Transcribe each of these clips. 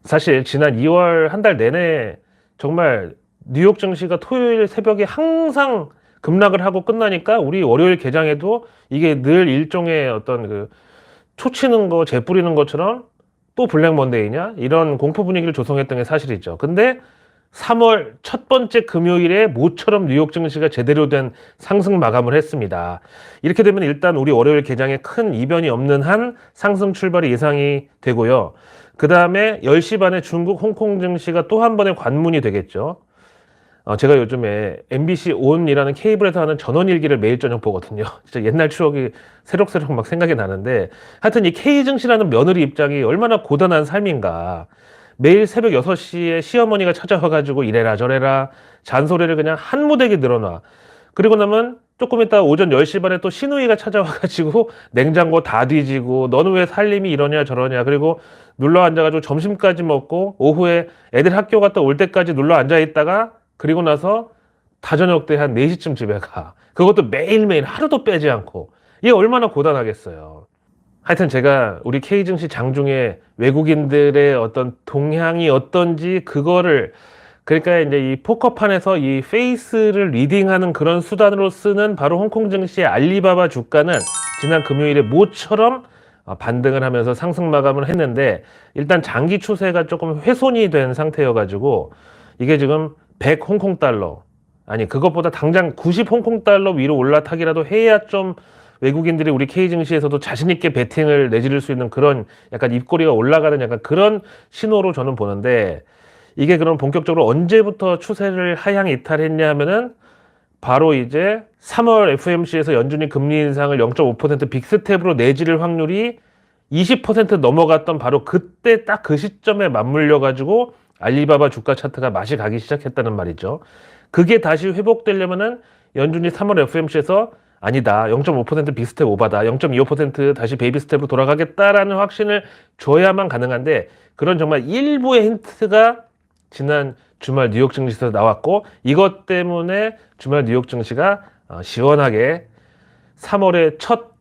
사실 지난 2월 한 달 내내 정말 뉴욕 증시가 토요일 새벽에 항상 급락을 하고 끝나니까 우리 월요일 개장에도 이게 늘 일종의 어떤 그 초치는 거, 재 뿌리는 것처럼 또 블랙 먼데이냐? 이런 공포 분위기를 조성했던 게 사실이죠. 근데 3월 첫 번째 금요일에 모처럼 뉴욕 증시가 제대로 된 상승 마감을 했습니다. 이렇게 되면 일단 우리 월요일 개장에 큰 이변이 없는 한 상승 출발이 예상이 되고요. 그 다음에 10시 반에 중국 홍콩 증시가 또 한 번의 관문이 되겠죠. 제가 요즘에 MBC 온이라는 케이블에서 하는 전원일기를 매일 저녁 보거든요. 진짜 옛날 추억이 새록새록 막 생각이 나는데, 하여튼 이 K증시라는 며느리 입장이 얼마나 고단한 삶인가. 매일 새벽 6시에 시어머니가 찾아와가지고 이래라 저래라 잔소리를 그냥 한 무더기 늘어놔. 그리고 나면 조금 이따 오전 10시 반에 또 시누이가 찾아와가지고 냉장고 다 뒤지고 너는 왜 살림이 이러냐 저러냐. 그리고 눌러 앉아가지고 점심까지 먹고 오후에 애들 학교 갔다 올 때까지 눌러 앉아 있다가 그리고 나서 다저녁 때 한 4시쯤 집에 가. 그것도 매일매일 하루도 빼지 않고. 이게 얼마나 고단하겠어요. 하여튼 제가 우리 K증시 장중에 외국인들의 어떤 동향이 어떤지 그거를, 그러니까 이제 이 포커판에서 이 페이스를 리딩하는 그런 수단으로 쓰는 바로 홍콩 증시의 알리바바 주가는 지난 금요일에 모처럼 반등을 하면서 상승 마감을 했는데, 일단 장기 추세가 조금 훼손이 된 상태여가지고 이게 지금 100 홍콩 달러, 아니 그것보다 당장 90 홍콩 달러 위로 올라타기라도 해야 좀 외국인들이 우리 K 증시에서도 자신 있게 베팅을 내지를 수 있는 그런 약간 입꼬리가 올라가는 약간 그런 신호로 저는 보는데, 이게 그럼 본격적으로 언제부터 추세를 하향 이탈했냐 하면은 바로 이제 3월 FMC에서 연준이 금리 인상을 0.5% 빅스텝으로 내지를 확률이 20% 넘어갔던 바로 그때 딱 그 시점에 맞물려 가지고 알리바바 주가 차트가 맛이 가기 시작했다는 말이죠. 그게 다시 회복되려면은 연준이 3월 FMC에서 아니다, 0.5% 빅스텝 오바다, 0.25% 다시 베이비 스텝으로 돌아가겠다라는 확신을 줘야만 가능한데, 그런 정말 일부의 힌트가 지난 주말 뉴욕 증시에서 나왔고, 이것 때문에 주말 뉴욕 증시가 시원하게 3월의 첫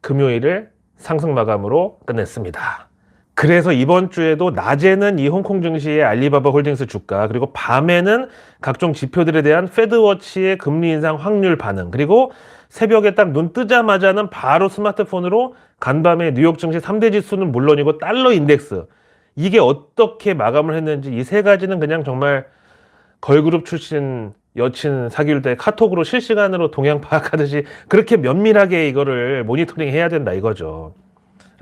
금요일을 상승 마감으로 끝냈습니다. 그래서 이번 주에도 낮에는 이 홍콩 증시의 알리바바 홀딩스 주가, 그리고 밤에는 각종 지표들에 대한 패드워치의 금리 인상 확률 반응, 그리고 새벽에 딱 눈 뜨자마자는 바로 스마트폰으로 간밤에 뉴욕 증시 3대 지수는 물론이고 달러 인덱스, 이게 어떻게 마감을 했는지 이 세 가지는 그냥 정말 걸그룹 출신 여친 사귈 때 카톡으로 실시간으로 동향 파악하듯이 그렇게 면밀하게 이거를 모니터링 해야 된다 이거죠.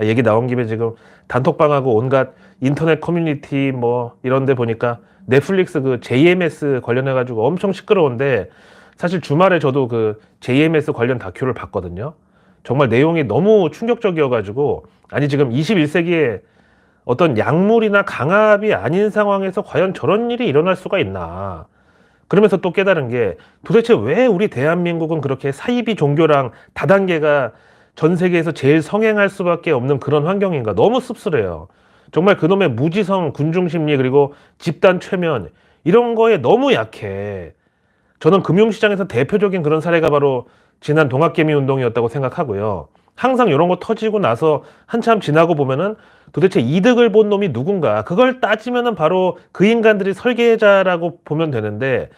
얘기 나온 김에 지금 단톡방하고 온갖 인터넷 커뮤니티 뭐 이런 데 보니까 넷플릭스 그 JMS 관련해가지고 엄청 시끄러운데, 사실 주말에 저도 그 JMS 관련 다큐를 봤거든요. 정말 내용이 너무 충격적이어가지고, 아니 지금 21세기에 어떤 약물이나 강압이 아닌 상황에서 과연 저런 일이 일어날 수가 있나. 그러면서 또 깨달은 게, 도대체 왜 우리 대한민국은 그렇게 사이비 종교랑 다단계가 전 세계에서 제일 성행할 수밖에 없는 그런 환경인가. 너무 씁쓸해요. 정말 그놈의 무지성, 군중심리, 그리고 집단 최면, 이런 거에 너무 약해. 저는 금융시장에서 대표적인 그런 사례가 바로 지난 동학개미 운동이었다고 생각하고요. 항상 이런 거 터지고 나서 한참 지나고 보면은 도대체 이득을 본 놈이 누군가, 그걸 따지면은 바로 그 인간들이 설계자라고 보면 되는데,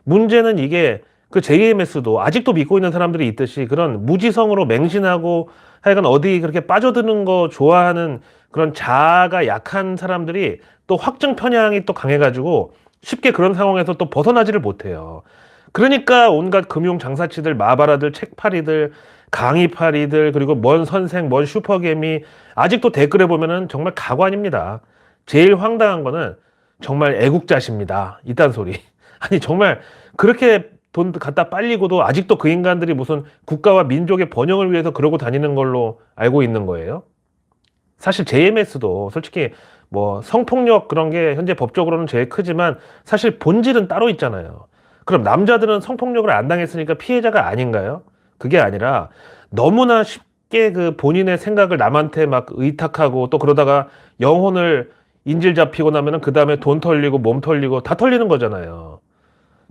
문제는 이게 그 JMS도 아직도 믿고 있는 사람들이 있듯이 그런 무지성으로 맹신하고 하여간 어디 그렇게 빠져드는 거 좋아하는 그런 자아가 약한 사람들이 또 확증 편향이 또 강해가지고 쉽게 그런 상황에서 또 벗어나지를 못해요. 그러니까 온갖 금융 장사치들, 마바라들, 책팔이들, 강의팔이들, 그리고 뭔 선생, 뭔 슈퍼개미, 아직도 댓글에 보면은 정말 가관입니다. 제일 황당한 거는 정말 애국자십니다, 이딴 소리. 아니 정말 그렇게 돈 갖다 빨리고도 아직도 그 인간들이 무슨 국가와 민족의 번영을 위해서 그러고 다니는 걸로 알고 있는 거예요. 사실 JMS도 솔직히 뭐 성폭력 그런 게 현재 법적으로는 제일 크지만 사실 본질은 따로 있잖아요. 그럼 남자들은 성폭력을 안 당했으니까 피해자가 아닌가요? 그게 아니라 너무나 쉽게 그 본인의 생각을 남한테 막 의탁하고 또 그러다가 영혼을 인질 잡히고 나면은 그 다음에 돈 털리고 몸 털리고 다 털리는 거잖아요.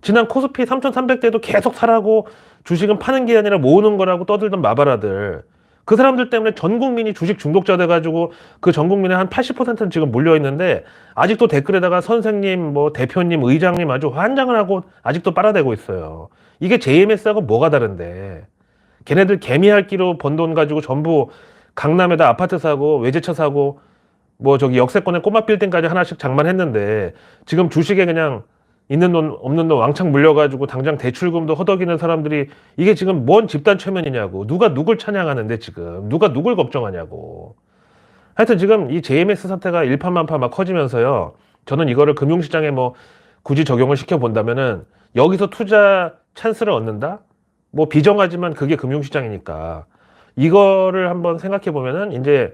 지난 코스피 3,300대도 계속 사라고, 주식은 파는 게 아니라 모으는 거라고 떠들던 마바라들. 그 사람들 때문에 전 국민이 주식 중독자 돼가지고 그 전 국민의 한 80%는 지금 몰려 있는데 아직도 댓글에다가 선생님, 뭐 대표님, 의장님 아주 환장을 하고 아직도 빨아대고 있어요. 이게 JMS하고 뭐가 다른데? 걔네들 개미핥기로 번 돈 가지고 전부 강남에다 아파트 사고 외제차 사고 뭐 저기 역세권에 꼬마 빌딩까지 하나씩 장만했는데 지금 주식에 그냥 있는 돈 없는 돈 왕창 물려가지고 당장 대출금도 허덕이는 사람들이 이게 지금 뭔 집단 최면이냐고. 누가 누굴 찬양하는데 지금 누가 누굴 걱정하냐고. 하여튼 지금 이 JMS 사태가 일파만파 막 커지면서요, 저는 이거를 금융시장에 뭐 굳이 적용을 시켜 본다면은 여기서 투자 찬스를 얻는다? 뭐 비정하지만 그게 금융시장이니까 이거를 한번 생각해 보면은 이제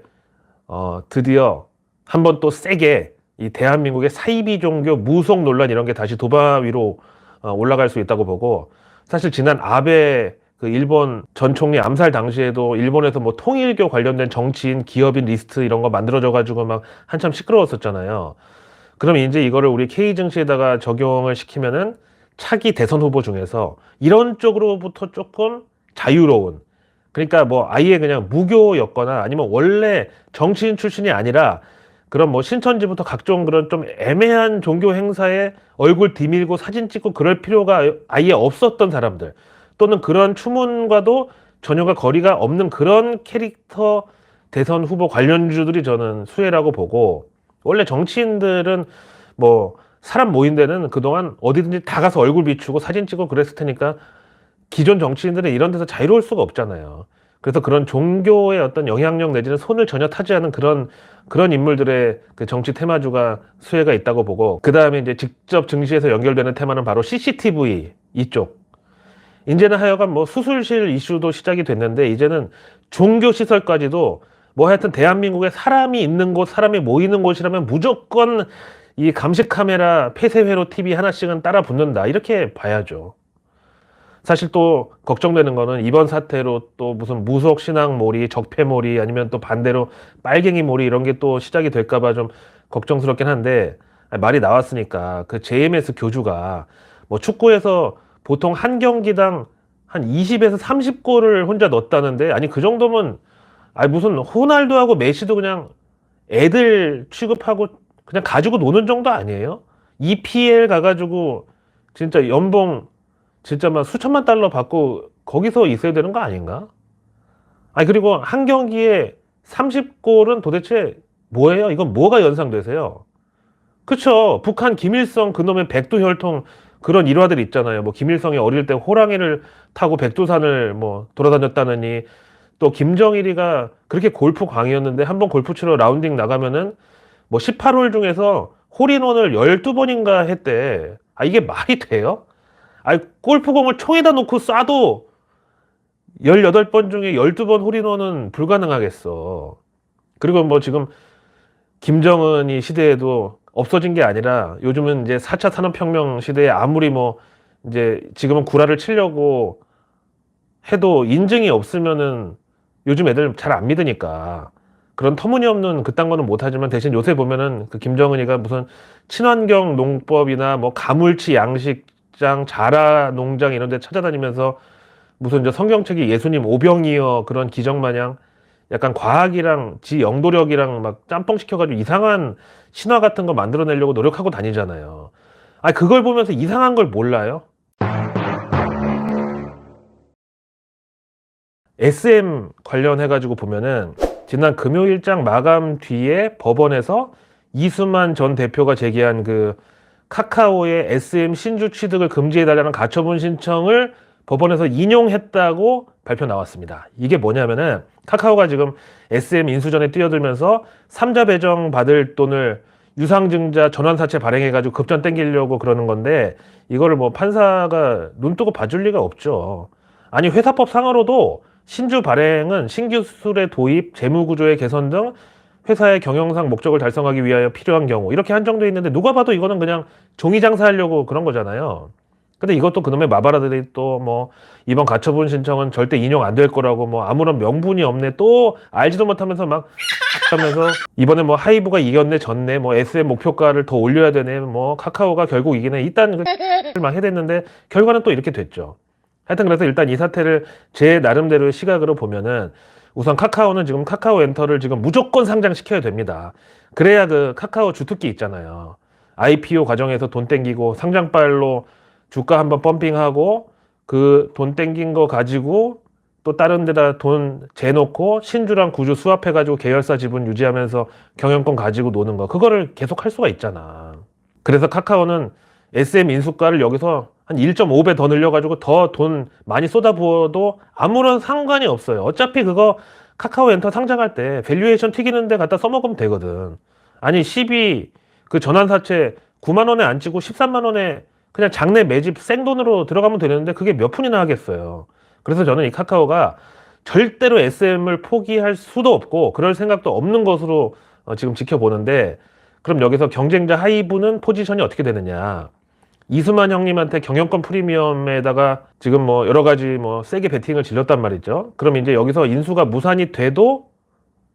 드디어 한번 또 세게 이 대한민국의 사이비 종교 무속 논란 이런 게 다시 도마 위로 올라갈 수 있다고 보고, 사실 지난 아베 그 일본 전 총리 암살 당시에도 일본에서 뭐 통일교 관련된 정치인, 기업인 리스트 이런 거 만들어져 가지고 막 한참 시끄러웠었잖아요. 그럼 이제 이거를 우리 K 증시에다가 적용을 시키면은 차기 대선 후보 중에서 이런 쪽으로부터 조금 자유로운, 그러니까 뭐 아예 그냥 무교였거나 아니면 원래 정치인 출신이 아니라 그런 뭐 신천지부터 각종 그런 좀 애매한 종교 행사에 얼굴 디밀고 사진 찍고 그럴 필요가 아예 없었던 사람들, 또는 그런 추문과도 전혀가 거리가 없는 그런 캐릭터 대선 후보 관련주들이 저는 수혜라고 보고, 원래 정치인들은 뭐 사람 모인 데는 그동안 어디든지 다 가서 얼굴 비추고 사진 찍고 그랬을 테니까 기존 정치인들은 이런 데서 자유로울 수가 없잖아요. 그래서 그런 종교의 어떤 영향력 내지는 손을 전혀 타지 않은 그런 인물들의 그 정치 테마주가 수혜가 있다고 보고, 그 다음에 이제 직접 증시에서 연결되는 테마는 바로 CCTV 이쪽. 이제는 하여간 뭐 수술실 이슈도 시작이 됐는데 이제는 종교 시설까지도 뭐 하여튼 대한민국에 사람이 있는 곳, 사람이 모이는 곳이라면 무조건 이 감시 카메라 폐쇄회로 TV 하나씩은 따라 붙는다, 이렇게 봐야죠. 사실 또 걱정되는 거는 이번 사태로 또 무슨 무속 신앙몰이, 적폐몰이, 아니면 또 반대로 빨갱이몰이 이런 게 또 시작이 될까봐 좀 걱정스럽긴 한데, 말이 나왔으니까 그 JMS 교주가 뭐 축구에서 보통 한 경기당 한 20에서 30골을 혼자 넣었다는데, 아니 그 정도면 아니 무슨 호날두하고 메시도 그냥 애들 취급하고 그냥 가지고 노는 정도 아니에요? EPL 가가지고 진짜 연봉 진짜 막 수천만 달러 받고 거기서 있어야 되는 거 아닌가? 아니 그리고 한 경기에 30골은 도대체 뭐예요? 이건 뭐가 연상되세요? 그쵸? 북한 김일성 그놈의 백두혈통 그런 일화들 있잖아요. 뭐 김일성이 어릴 때 호랑이를 타고 백두산을 뭐 돌아다녔다느니, 또 김정일이가 그렇게 골프 광이었는데 한번 골프 치러 라운딩 나가면은 뭐 18홀 중에서 홀인원을 12번인가 했대. 아 이게 말이 돼요? 아니 골프공을 총에다 놓고 쏴도 18번 중에 12번 홀인원은 불가능하겠어. 그리고 뭐 지금 김정은이 시대에도 없어진 게 아니라 요즘은 이제 4차 산업혁명 시대에 아무리 뭐 이제 지금은 구라를 치려고 해도 인증이 없으면은 요즘 애들 잘 안 믿으니까 그런 터무니없는 그딴 거는 못하지만, 대신 요새 보면은 그 김정은이가 무슨 친환경 농법이나 뭐 가물치 양식장, 자라 농장 이런 데 찾아다니면서 무슨 저 성경책이 예수님 오병이어 그런 기적마냥 약간 과학이랑 지 영도력이랑 막 짬뽕 시켜가지고 이상한 신화 같은 거 만들어내려고 노력하고 다니잖아요. 아 그걸 보면서 이상한 걸 몰라요? SM 관련해가지고 보면은 지난 금요일장 마감 뒤에 법원에서 이수만 전 대표가 제기한 그 카카오의 SM 신주 취득을 금지해달라는 가처분 신청을 법원에서 인용했다고 발표 나왔습니다. 이게 뭐냐면은 카카오가 지금 SM 인수전에 뛰어들면서 삼자 배정 받을 돈을 유상증자 전환사채 발행해가지고 급전 땡기려고 그러는 건데, 이거를 뭐 판사가 눈 뜨고 봐줄 리가 없죠. 아니 회사법 상으로도 신주 발행은 신기술의 도입, 재무구조의 개선 등 회사의 경영상 목적을 달성하기 위하여 필요한 경우 이렇게 한정돼 있는데, 누가 봐도 이거는 그냥 종이 장사하려고 그런 거잖아요. 근데 이것도 그놈의 마바라들이 또 뭐 이번 가처분 신청은 절대 인용 안 될 거라고 뭐 아무런 명분이 없네, 또 알지도 못하면서 막 하면서 이번에 뭐 하이브가 이겼네 졌네 뭐 SM 목표가를 더 올려야 되네 뭐 카카오가 결국 이기네 이딴 막 해댔는데 결과는 또 이렇게 됐죠. 하여튼 그래서 일단 이 사태를 제 나름대로의 시각으로 보면은 우선 카카오는 지금 카카오엔터를 지금 무조건 상장시켜야 됩니다. 그래야 그 카카오 주특기 있잖아요. IPO 과정에서 돈 땡기고 상장발로 주가 한번 펌핑하고 그 돈 땡긴 거 가지고 또 다른 데다 돈 재놓고 신주랑 구주 수합해가지고 계열사 지분 유지하면서 경영권 가지고 노는 거. 그거를 계속 할 수가 있잖아. 그래서 카카오는 SM 인수가를 여기서 한 1.5배 더 늘려가지고 더 돈 많이 쏟아부어도 아무런 상관이 없어요. 어차피 그거 카카오 엔터 상장할 때 밸류에이션 튀기는 데 갖다 써먹으면 되거든. 아니 12 그 전환사채 9만 원에 안 찍고 13만 원에 그냥 장내 매집 생돈으로 들어가면 되는데 그게 몇 푼이나 하겠어요. 그래서 저는 이 카카오가 절대로 SM을 포기할 수도 없고 그럴 생각도 없는 것으로 지금 지켜보는데, 그럼 여기서 경쟁자 하이브는 포지션이 어떻게 되느냐. 이수만 형님한테 경영권 프리미엄에다가 지금 뭐 여러 가지 뭐 세게 베팅을 질렀단 말이죠. 그럼 이제 여기서 인수가 무산이 돼도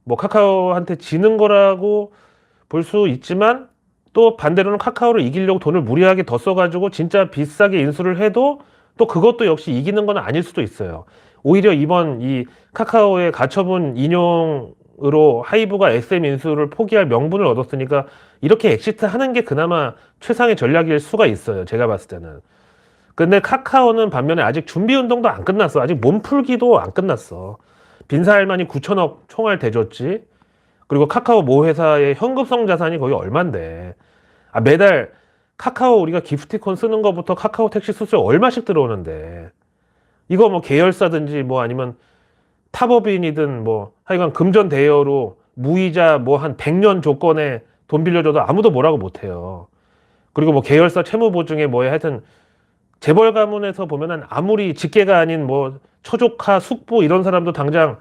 뭐 카카오한테 지는 거라고 볼 수 있지만, 또 반대로는 카카오를 이기려고 돈을 무리하게 더 써가지고 진짜 비싸게 인수를 해도 또 그것도 역시 이기는 건 아닐 수도 있어요. 오히려 이번 이 카카오의 가처분 인용으로 하이브가 SM 인수를 포기할 명분을 얻었으니까 이렇게 엑시트 하는 게 그나마 최상의 전략일 수가 있어요. 제가 봤을 때는. 근데 카카오는 반면에 아직 준비 운동도 안 끝났어. 아직 몸풀기도 안 끝났어. 빈사할만이 9천억 총알 대줬지. 그리고 카카오 모 회사의 현금성 자산이 거의 얼만데. 매달 카카오 우리가 기프티콘 쓰는 거부터 카카오 택시 수수료 얼마씩 들어오는데. 이거 뭐 계열사든지 뭐 아니면 탑업인이든 뭐 하여간 금전 대여로 무이자 뭐 한 100년 조건에 돈 빌려줘도 아무도 뭐라고 못해요. 그리고 뭐 계열사 채무보증에 뭐에 하여튼 재벌 가문에서 보면은 아무리 직계가 아닌 뭐 처조카 숙부 이런 사람도 당장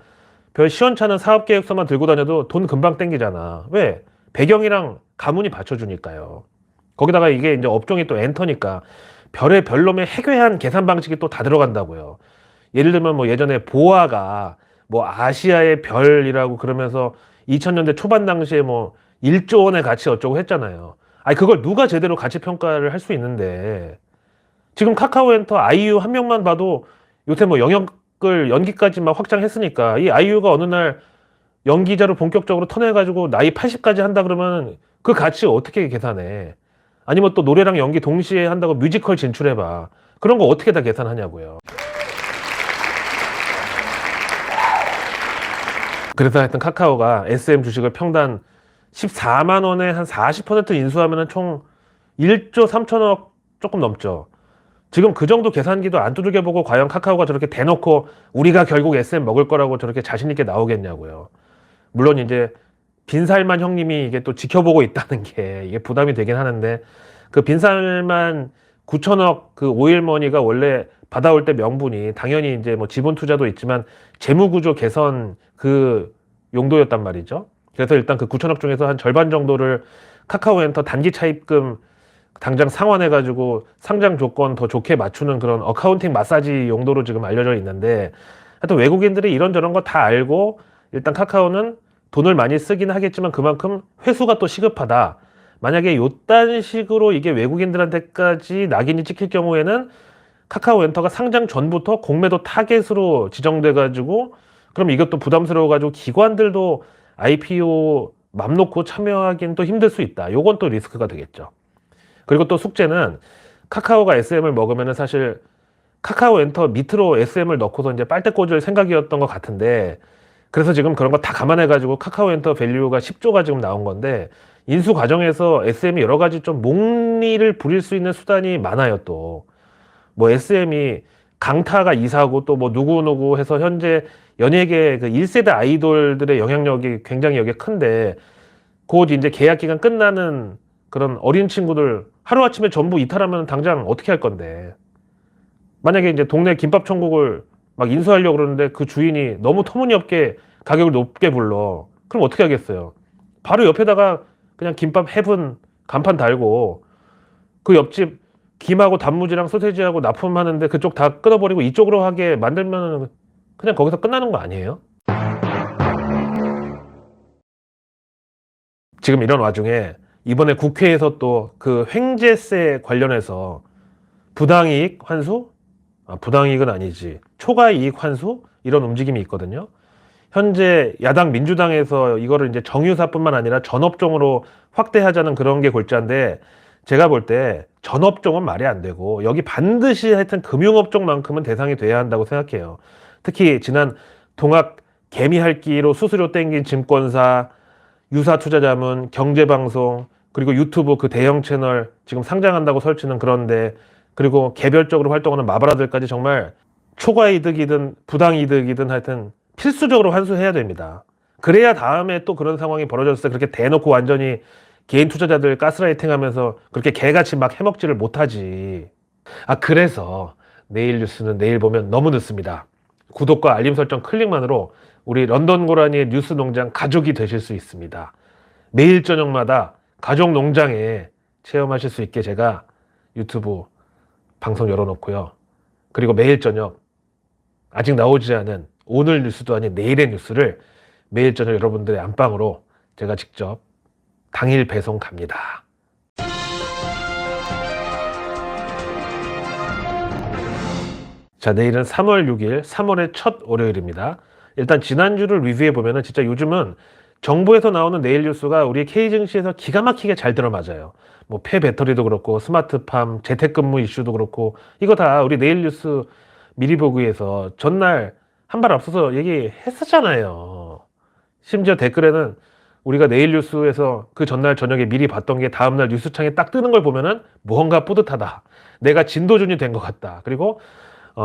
별 시원찮은 사업계획서만 들고 다녀도 돈 금방 땡기잖아. 왜? 배경이랑 가문이 받쳐주니까요. 거기다가 이게 이제 업종이 또 엔터니까 별의 별놈의 해괴한 계산 방식이 또 다 들어간다고요. 예를 들면 뭐 예전에 보아가 뭐 아시아의 별이라고 그러면서 2000년대 초반 당시에 뭐 1조 원의 가치 어쩌고 했잖아요. 아니 그걸 누가 제대로 가치 평가를 할 수 있는데, 지금 카카오엔터 아이유 한 명만 봐도 요새 뭐 영역을 연기까지 막 확장했으니까 이 아이유가 어느 날 연기자로 본격적으로 턴해가지고 나이 80까지 한다 그러면 그 가치 어떻게 계산해? 아니면 또 노래랑 연기 동시에 한다고 뮤지컬 진출해봐. 그런 거 어떻게 다 계산하냐고요. 그래서 하여튼 카카오가 SM 주식을 평단 14만 원에 한 40% 인수하면 총 1조 3천억 조금 넘죠. 지금 그 정도 계산기도 안 두들겨보고 과연 카카오가 저렇게 대놓고 우리가 결국 SM 먹을 거라고 저렇게 자신있게 나오겠냐고요. 물론 이제 빈살만 형님이 이게 또 지켜보고 있다는 게 이게 부담이 되긴 하는데, 그 빈살만 9천억 그 오일머니가 원래 받아올 때 명분이 당연히 이제 뭐 지분 투자도 있지만 재무구조 개선 그 용도였단 말이죠. 그래서 일단 그 9천억 중에서 한 절반 정도를 카카오엔터 단기 차입금 당장 상환해가지고 상장 조건 더 좋게 맞추는 그런 어카운팅 마사지 용도로 지금 알려져 있는데, 하여튼 외국인들이 이런저런 거 다 알고 일단 카카오는 돈을 많이 쓰긴 하겠지만 그만큼 회수가 또 시급하다. 만약에 요딴 식으로 이게 외국인들한테까지 낙인이 찍힐 경우에는 카카오엔터가 상장 전부터 공매도 타겟으로 지정돼가지고 그럼 이것도 부담스러워가지고 기관들도 IPO 맘 놓고 참여하기는 또 힘들 수 있다. 요건 또 리스크가 되겠죠. 그리고 또 숙제는 카카오가 SM을 먹으면은 사실 카카오엔터 밑으로 SM을 넣고서 이제 빨대 꽂을 생각이었던 것 같은데, 그래서 지금 그런 거 다 감안해가지고 카카오엔터 밸류가 10조가 지금 나온 건데, 인수 과정에서 SM이 여러 가지 좀 몽리를 부릴 수 있는 수단이 많아요. 또 뭐 SM이 강타가 이사고 또 뭐 누구누구 해서 현재 연예계 그 1세대 아이돌들의 영향력이 굉장히 여기에 큰데, 곧 이제 계약 기간 끝나는 그런 어린 친구들 하루아침에 전부 이탈하면 당장 어떻게 할 건데, 만약에 이제 동네 김밥 천국을 막 인수하려고 그러는데 그 주인이 너무 터무니없게 가격을 높게 불러. 그럼 어떻게 하겠어요? 바로 옆에다가 그냥 김밥 헤븐 간판 달고 그 옆집 김하고 단무지랑 소세지하고 납품하는데 그쪽 다 끊어버리고 이쪽으로 하게 만들면 그냥 거기서 끝나는 거 아니에요? 지금 이런 와중에 이번에 국회에서 또 그 횡재세 관련해서 부당이익 환수? 부당이익은 아니지. 초과이익 환수? 이런 움직임이 있거든요. 현재 야당 민주당에서 이거를 이제 정유사뿐만 아니라 전업종으로 확대하자는 그런 게 골자인데, 제가 볼 때 전업종은 말이 안 되고 여기 반드시 하여튼 금융업종만큼은 대상이 돼야 한다고 생각해요. 특히 지난 동학 개미핥기로 수수료 땡긴 증권사, 유사투자자문, 경제방송, 그리고 유튜브 그 대형 채널 지금 상장한다고 설치는 그런데, 그리고 개별적으로 활동하는 마바라들까지 정말 초과이득이든 부당이득이든 하여튼 필수적으로 환수해야 됩니다. 그래야 다음에 또 그런 상황이 벌어졌을 때 그렇게 대놓고 완전히 개인 투자자들 가스라이팅 하면서 그렇게 개같이 막 해먹지를 못하지. 그래서 내일 뉴스는 내일 보면 너무 늦습니다. 구독과 알림 설정 클릭만으로 우리 런던 고라니의 뉴스 농장 가족이 되실 수 있습니다. 매일 저녁마다 가족 농장에 체험하실 수 있게 제가 유튜브 방송 열어놓고요. 그리고 매일 저녁 아직 나오지 않은 오늘 뉴스도 아닌 내일의 뉴스를 매일 저녁 여러분들의 안방으로 제가 직접 당일 배송 갑니다. 자, 내일은 3월 6일, 3월의 첫 월요일입니다. 일단 지난주를 리뷰해 보면은 진짜 요즘은 정부에서 나오는 내일 뉴스가 우리 K증시에서 기가 막히게 잘 들어맞아요. 뭐 폐배터리도 그렇고 스마트팜, 재택근무 이슈도 그렇고 이거 다 우리 내일 뉴스 미리 보기 위해서 전날 한 발 앞서서 얘기했었잖아요. 심지어 댓글에는 우리가 내일 뉴스에서 그 전날 저녁에 미리 봤던 게 다음날 뉴스창에 딱 뜨는 걸 보면은 무언가 뿌듯하다. 내가 진도준이 된 것 같다. 그리고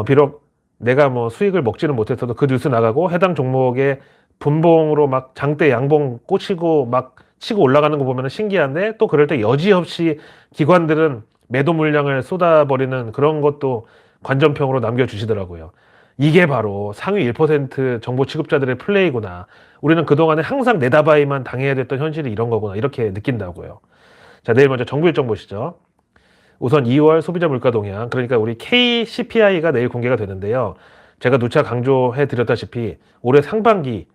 비록 내가 뭐 수익을 먹지는 못했어도 그 뉴스 나가고 해당 종목에 분봉으로 막 장대 양봉 꽂히고 막 치고 올라가는 거 보면 신기한데, 또 그럴 때 여지없이 기관들은 매도 물량을 쏟아버리는 그런 것도 관전평으로 남겨주시더라고요. 이게 바로 상위 1% 정보 취급자들의 플레이구나. 우리는 그동안에 항상 내다바이만 당해야 됐던 현실이 이런 거구나. 이렇게 느낀다고요. 자, 내일 먼저 정부 일정 보시죠. 우선 2월 소비자 물가 동향, 그러니까 우리 KCPI가 내일 공개가 되는데요. 제가 누차 강조해 드렸다시피 올해 상반기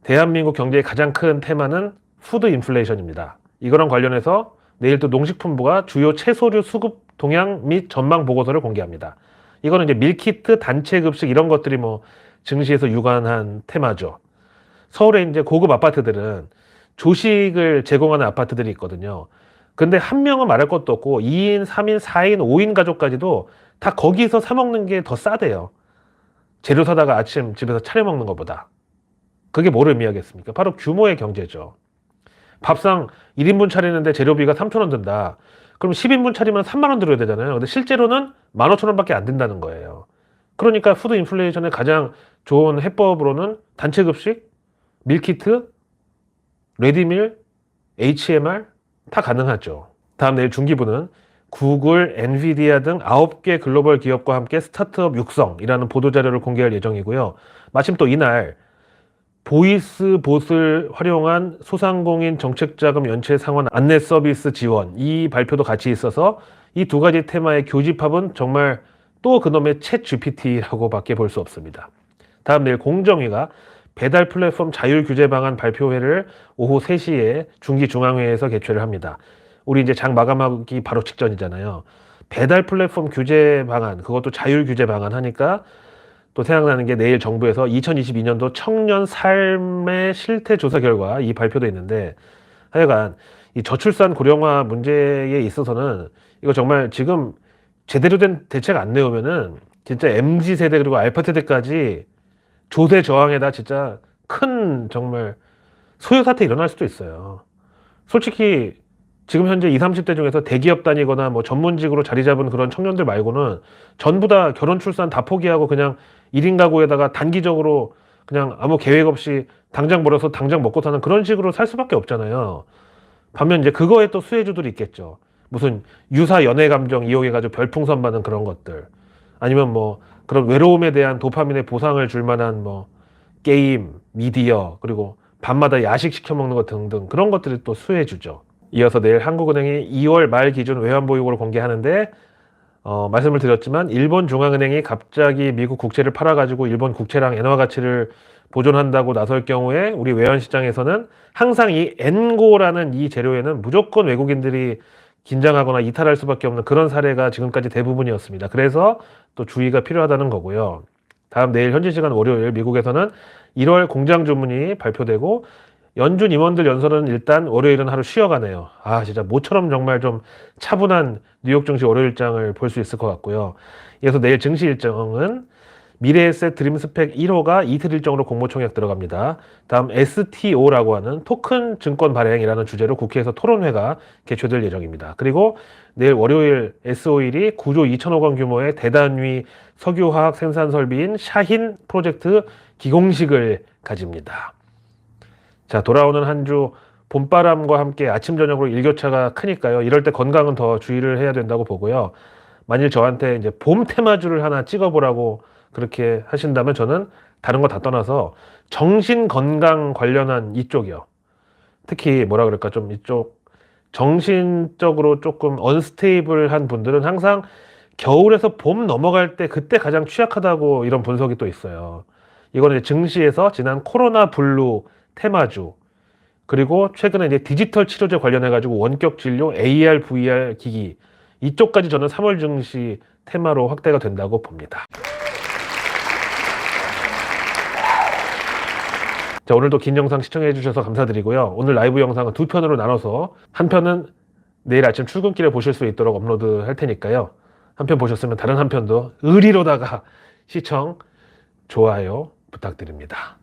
대한민국 경제의 가장 큰 테마는 푸드 인플레이션입니다. 이거랑 관련해서 내일 또 농식품부가 주요 채소류 수급 동향 및 전망 보고서를 공개합니다. 이거는 이제 밀키트, 단체 급식 이런 것들이 뭐 증시에서 유관한 테마죠. 서울에 이제 고급 아파트들은 조식을 제공하는 아파트들이 있거든요. 근데 한 명은 말할 것도 없고 2인, 3인, 4인, 5인 가족까지도 다 거기서 사 먹는 게 더 싸대요. 재료 사다가 아침 집에서 차려 먹는 것보다. 그게 뭘 의미하겠습니까? 바로 규모의 경제죠. 밥상 1인분 차리는데 재료비가 3,000원 든다. 그럼 10인분 차리면 3만 원 들어야 되잖아요. 근데 실제로는 15,000원밖에 안 든다는 거예요. 그러니까 푸드 인플레이션의 가장 좋은 해법으로는 단체 급식, 밀키트, 레디밀, HMR 다 가능하죠. 다음 내일 중기부는 구글, 엔비디아 등 9개 글로벌 기업과 함께 스타트업 육성이라는 보도자료를 공개할 예정이고요. 마침 또 이날 보이스봇을 활용한 소상공인 정책자금 연체 상환 안내 서비스 지원, 이 발표도 같이 있어서 이 두 가지 테마의 교집합은 정말 또 그놈의 챗 GPT라고 밖에 볼 수 없습니다. 다음 내일 공정위가 배달 플랫폼 자율 규제 방안 발표회를 오후 3시에 중기중앙회에서 개최를 합니다. 우리 이제 장 마감하기 바로 직전이잖아요. 배달 플랫폼 규제 방안, 그것도 자율 규제 방안 하니까 또 생각나는 게 내일 정부에서 2022년도 청년 삶의 실태 조사 결과 이 발표도 있는데, 하여간 이 저출산 고령화 문제에 있어서는 이거 정말 지금 제대로 된 대책 안 내오면은 진짜 MZ 세대 그리고 알파 세대까지 조대 저항에다 진짜 큰 정말 소요 사태 일어날 수도 있어요. 솔직히 지금 현재 20, 30대 중에서 대기업 다니거나 뭐 전문직으로 자리 잡은 그런 청년들 말고는 전부 다 결혼 출산 다 포기하고 그냥 1인 가구에다가 단기적으로 그냥 아무 계획 없이 당장 벌어서 당장 먹고 사는 그런 식으로 살 수밖에 없잖아요. 반면 이제 그거에 또 수혜주들이 있겠죠. 무슨 유사 연애 감정 이용해가지고 별풍선 받는 그런 것들. 아니면 뭐 그런 외로움에 대한 도파민의 보상을 줄 만한 뭐 게임, 미디어, 그리고 밤마다 야식 시켜 먹는 것 등등 그런 것들이 또 수혜주죠. 이어서 내일 한국은행이 2월 말 기준 외환보유고를 공개하는데, 말씀을 드렸지만 일본 중앙은행이 갑자기 미국 국채를 팔아가지고 일본 국채랑 엔화 가치를 보존한다고 나설 경우에 우리 외환시장에서는 항상 이 엔고라는 이 재료에는 무조건 외국인들이 긴장하거나 이탈할 수밖에 없는 그런 사례가 지금까지 대부분이었습니다. 그래서 또 주의가 필요하다는 거고요. 다음 내일 현지 시간 월요일 미국에서는 1월 공장 주문이 발표되고 연준 임원들 연설은 일단 월요일은 하루 쉬어가네요. 아, 진짜 모처럼 정말 좀 차분한 뉴욕 증시 월요일장을 볼 수 있을 것 같고요. 이어서 내일 증시 일정은 미래에셋 드림스펙 1호가 이틀 일정으로 공모총약 들어갑니다. 다음 STO라고 하는 토큰 증권 발행이라는 주제로 국회에서 토론회가 개최될 예정입니다. 그리고 내일 월요일 S5일이 9조 2천억 원 규모의 대단위 석유화학 생산 설비인 샤힌 프로젝트 기공식을 가집니다. 자, 돌아오는 한 주 봄바람과 함께 아침 저녁으로 일교차가 크니까요. 이럴 때 건강은 더 주의를 해야 된다고 보고요. 만일 저한테 이제 봄 테마주를 하나 찍어보라고 그렇게 하신다면 저는 다른 거 다 떠나서 정신 건강 관련한 이쪽이요. 특히 뭐라 그럴까 좀 이쪽 정신적으로 조금 언스테이블한 분들은 항상 겨울에서 봄 넘어갈 때 그때 가장 취약하다고 이런 분석이 또 있어요. 이거는 이제 증시에서 지난 코로나 블루 테마주 그리고 최근에 이제 디지털 치료제 관련해 가지고 원격 진료 AR, VR 기기 이쪽까지 저는 3월 증시 테마로 확대가 된다고 봅니다. 자, 오늘도 긴 영상 시청해 주셔서 감사드리고요. 오늘 라이브 영상은 두 편으로 나눠서 한 편은 내일 아침 출근길에 보실 수 있도록 업로드 할 테니까요. 한 편 보셨으면 다른 한 편도 의리로다가 시청, 좋아요 부탁드립니다.